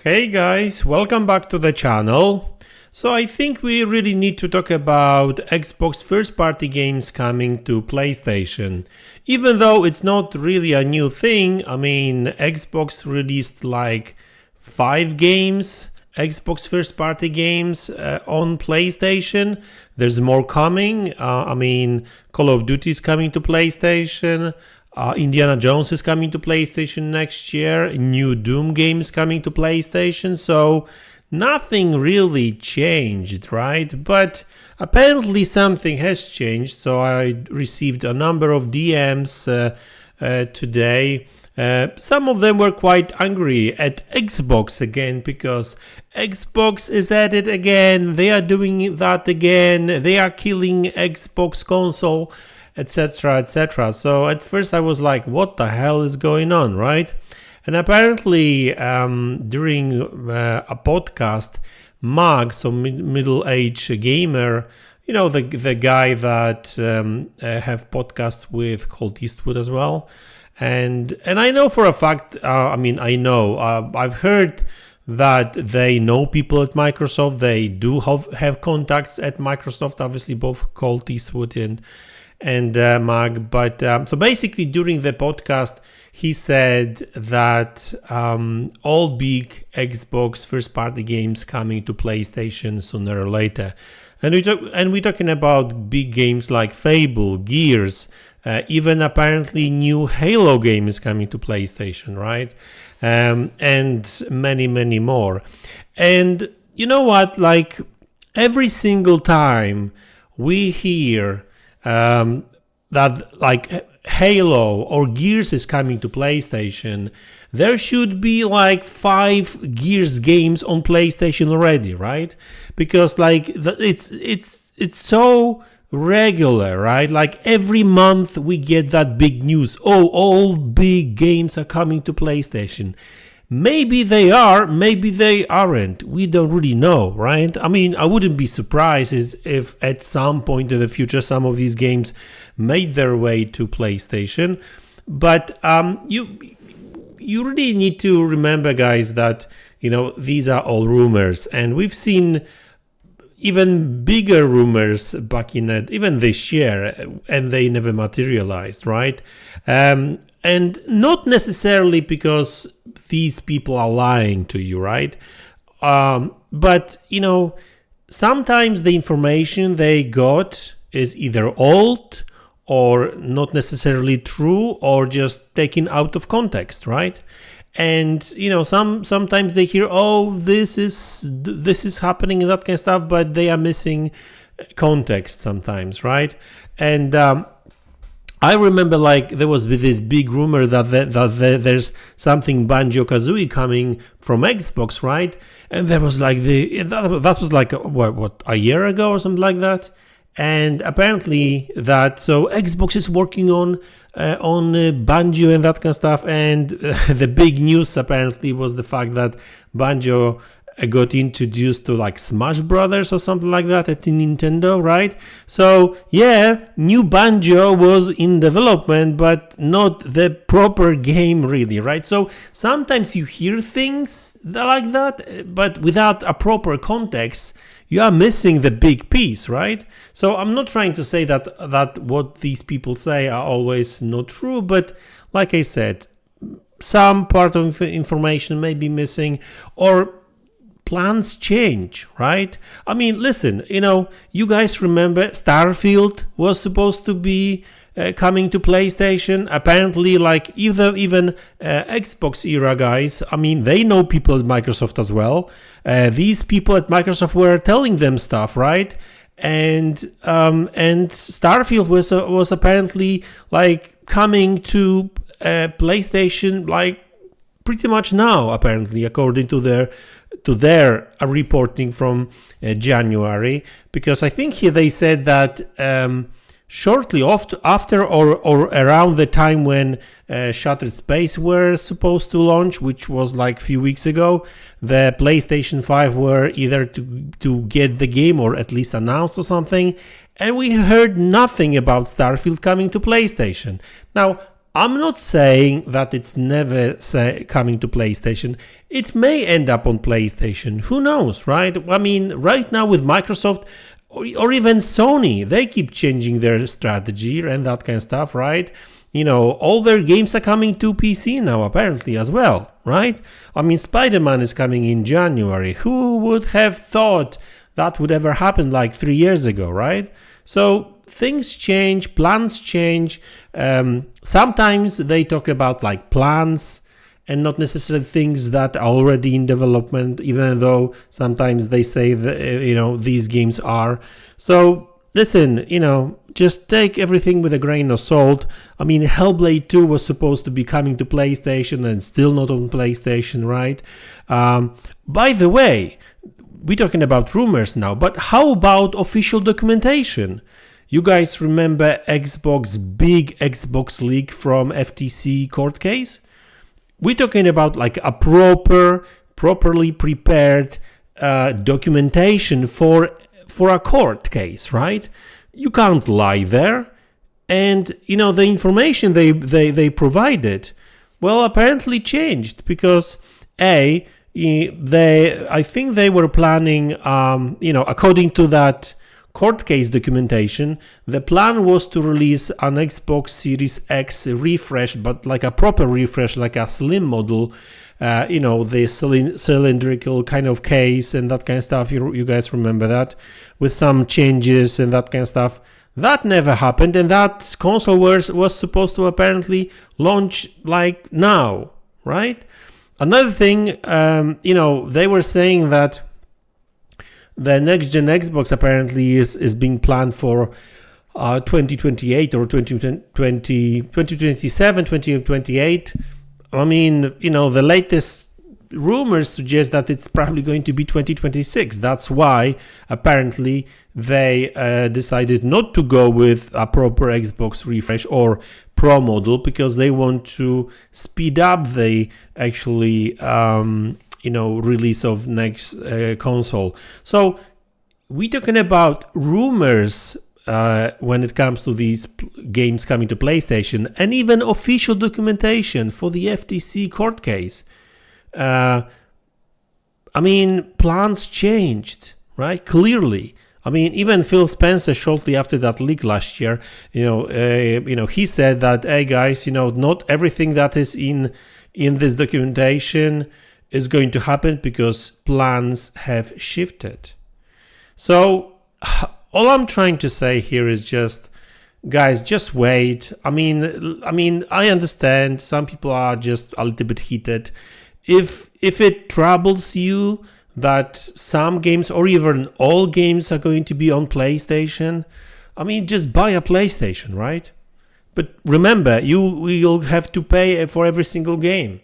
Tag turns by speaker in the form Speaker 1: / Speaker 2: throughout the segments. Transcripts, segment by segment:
Speaker 1: Hey guys, welcome back to the channel. So I think we really need to talk about Xbox first-party games coming to PlayStation. Even though it's not really a new thing, I mean, Xbox released like 5 games, Xbox first-party games on PlayStation. There's more coming. Call of Duty is coming to PlayStation. Indiana Jones is coming to PlayStation next year. New Doom game is coming to PlayStation. So nothing really changed, right? But apparently something has changed. So I received a number of DMs today. Some of them were quite angry at Xbox again because Xbox is at it again. They are doing that again. They are killing Xbox console, etc., etc. So at first I was like, what the hell is going on, right? And apparently during a podcast, MaDz, so middle-aged gamer, you know, the guy that have podcasts with Colt Eastwood as well. And I know for a fact, I've heard that they know people at Microsoft. They do have contacts at Microsoft, obviously both Colt Eastwood and MaDz. But so basically during the podcast, he said that all big Xbox first-party games coming to PlayStation sooner or later. And we're talking about big games like Fable, Gears, even apparently new Halo game is coming to PlayStation, right? And many, many more. And you know what? Like every single time we hear that like Halo or Gears is coming to PlayStation, there should be like 5 Gears games on PlayStation already, right? Because like it's so regular, right? Like every month we get that big news. Oh, all big games are coming to PlayStation. Maybe they are, maybe they aren't. We don't really know, right? I mean, I wouldn't be surprised if at some point in the future some of these games made their way to PlayStation. But you really need to remember, guys, that you know these are all rumors, and we've seen even bigger rumors back in even this year, and they never materialized, right? And not necessarily because these people are lying to you, right? But, you know, sometimes the information they got is either old or not necessarily true or just taken out of context, right? And, you know, sometimes they hear, oh, this is happening and that kind of stuff, but they are missing context sometimes, right? And I remember like there was this big rumor that there's something Banjo-Kazooie coming from Xbox, right? And there was like that was like what a year ago or something like that. And apparently so Xbox is working on Banjo and that kind of stuff. And the big news apparently was the fact that Banjo got introduced to like Smash Brothers or something like that at Nintendo, right? So yeah, new Banjo was in development, but not the proper game really, right? So sometimes you hear things like that, but without a proper context, you are missing the big piece, right? So I'm not trying to say that what these people say are always not true, but like I said, some part of information may be missing or plans change, right? I mean, listen, you know, you guys remember Starfield was supposed to be coming to PlayStation. Apparently, like even Xbox era guys, I mean, they know people at Microsoft as well. These people at Microsoft were telling them stuff, right? And Starfield was apparently like coming to PlayStation like pretty much now, apparently, according to their reporting from January, because I think here they said that shortly after or around the time when Shattered Space were supposed to launch, which was like a few weeks ago, the PlayStation 5 were either to get the game or at least announced or something, and we heard nothing about Starfield coming to PlayStation. Now, I'm not saying that it's never coming to PlayStation. It may end up on PlayStation. Who knows, right? I mean, right now with Microsoft or even Sony, they keep changing their strategy and that kind of stuff, right? You know, all their games are coming to PC now, apparently, as well, right? I mean, Spider-Man is coming in January. Who would have thought that would ever happen like 3 years ago, right? So things change, plans change. Sometimes they talk about like plans and not necessarily things that are already in development, even though sometimes they say that, you know, these games are. So listen, you know, just take everything with a grain of salt. I mean, Hellblade 2 was supposed to be coming to PlayStation and still not on PlayStation, right? By the way, we're talking about rumors now, but how about official documentation? You guys remember big Xbox leak from FTC court case? We're talking about like a properly prepared documentation for a court case, right? You can't lie there. And, you know, the information they provided, well, apparently changed because, I think they were planning, you know, according to that court case documentation, the plan was to release an Xbox Series X refresh, but like a proper refresh, like a slim model, you know, the cylindrical kind of case and that kind of stuff. You guys remember that, with some changes and that kind of stuff. That never happened, and that console was supposed to apparently launch like now, right? Another thing, you know, they were saying that the next gen Xbox apparently is being planned for 2028 or 2027, 2028. I mean, you know, the latest rumors suggest that it's probably going to be 2026. That's why apparently they decided not to go with a proper Xbox refresh or Pro model, because they want to speed up the actually you know, release of next console. So we're talking about rumors when it comes to these games coming to PlayStation, and even official documentation for the FTC court case. I mean, plans changed, right? Clearly. I mean, even Phil Spencer, shortly after that leak last year, you know, he said that, hey guys, you know, not everything that is in this documentation is going to happen because plans have shifted. So all I'm trying to say here is just, guys, just wait. I mean, I understand some people are just a little bit heated. If it troubles you that some games or even all games are going to be on PlayStation, I mean, just buy a PlayStation, right? But remember, you will have to pay for every single game.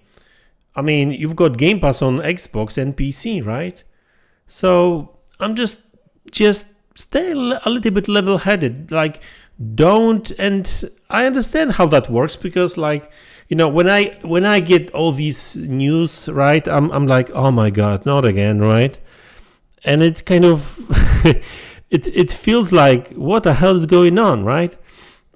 Speaker 1: I mean, you've got Game Pass on Xbox and PC, right? So I'm just stay a little bit level-headed. Like, don't, and I understand how that works, because, like, you know, when I get all these news, right, I'm like, oh my god, not again, right? And it kind of it feels like, what the hell is going on, right?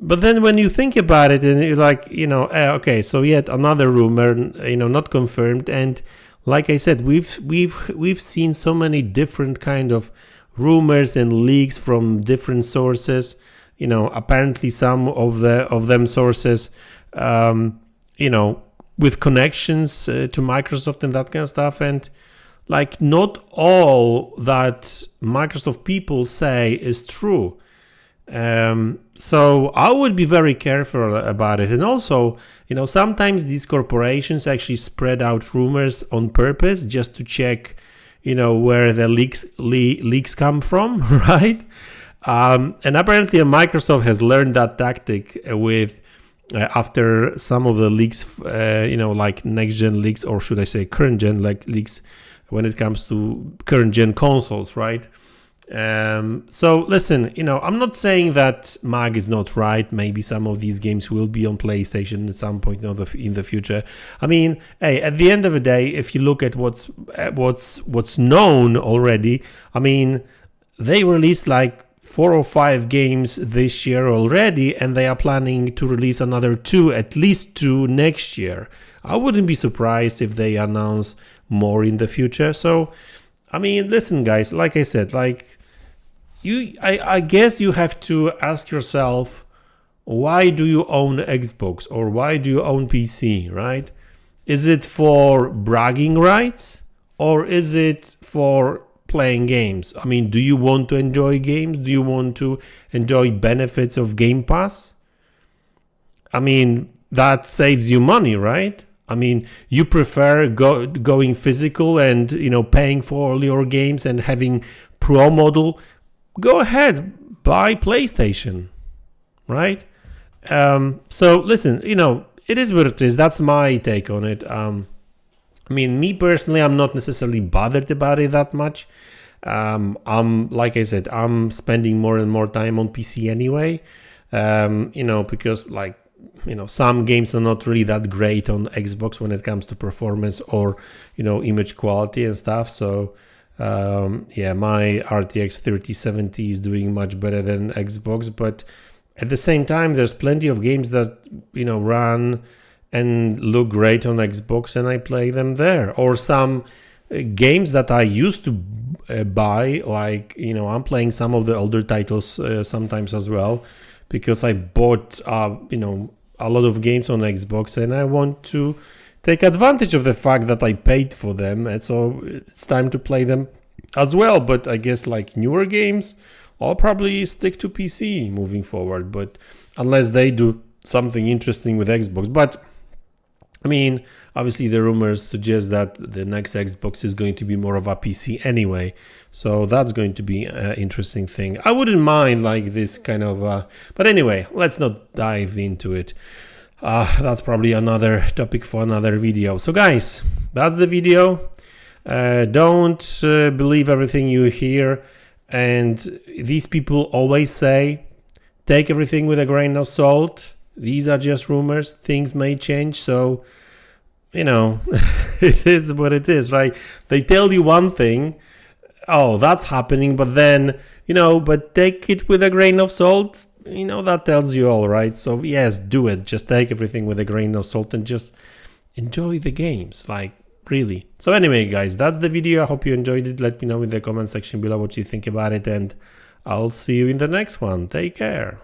Speaker 1: But then when you think about it, and you're like, you know, okay, so yet another rumor, you know, not confirmed. And like I said, we've seen so many different kind of rumors and leaks from different sources. You know, apparently some of them sources, you know, with connections to Microsoft and that kind of stuff. And like, not all that Microsoft people say is true. So I would be very careful about it. And also, you know, sometimes these corporations actually spread out rumors on purpose just to check, you know, where the leaks come from, right? And apparently Microsoft has learned that tactic with after some of the leaks, you know, like next gen leaks, or should I say current gen leaks, when it comes to current gen consoles, right? So listen, you know, I'm not saying that Mag is not right. Maybe some of these games will be on PlayStation at some point in the future. I mean, hey, at the end of the day, if you look at what's known already, I mean, they released like 4 or 5 games this year already, and they are planning to release another 2, at least 2 next year. I wouldn't be surprised if they announce more in the future. So, I mean, listen, guys, like I said, I guess you have to ask yourself, why do you own Xbox or why do you own PC, right? Is it for bragging rights or is it for playing games? I mean, do you want to enjoy games? Do you want to enjoy benefits of Game Pass? I mean, that saves you money, right? I mean, you prefer going physical and, paying for all your games and having pro model. Go ahead, buy PlayStation, right? So listen, it is what it is. That's my take on it. I mean, me personally, I'm not necessarily bothered about it that much. Like I said, I'm spending more and more time on PC anyway. Because some games are not really that great on Xbox when it comes to performance or, image quality and stuff. So, my RTX 3070 is doing much better than Xbox, but at the same time, there's plenty of games that, run and look great on Xbox and I play them there. Or some games that I used to buy, I'm playing some of the older titles sometimes as well, because I bought, a lot of games on Xbox and I want to take advantage of the fact that I paid for them. And so it's time to play them as well. But I guess newer games, I'll probably stick to PC moving forward, but unless they do something interesting with Xbox. But I mean, obviously the rumors suggest that the next Xbox is going to be more of a PC anyway, so that's going to be an interesting thing. I wouldn't mind this kind of, but anyway, let's not dive into it. That's probably another topic for another video. So guys, that's the video. Don't believe everything you hear. And these people always say, take everything with a grain of salt. These are just rumors. Things may change. So, it is what it is, right? They tell you one thing. Oh, that's happening. But then, but take it with a grain of salt. That tells you all, right? So, yes, do it. Just take everything with a grain of salt and just enjoy the games. Really. So anyway, guys, that's the video. I hope you enjoyed it. Let me know in the comment section below what you think about it, and I'll see you in the next one. Take care.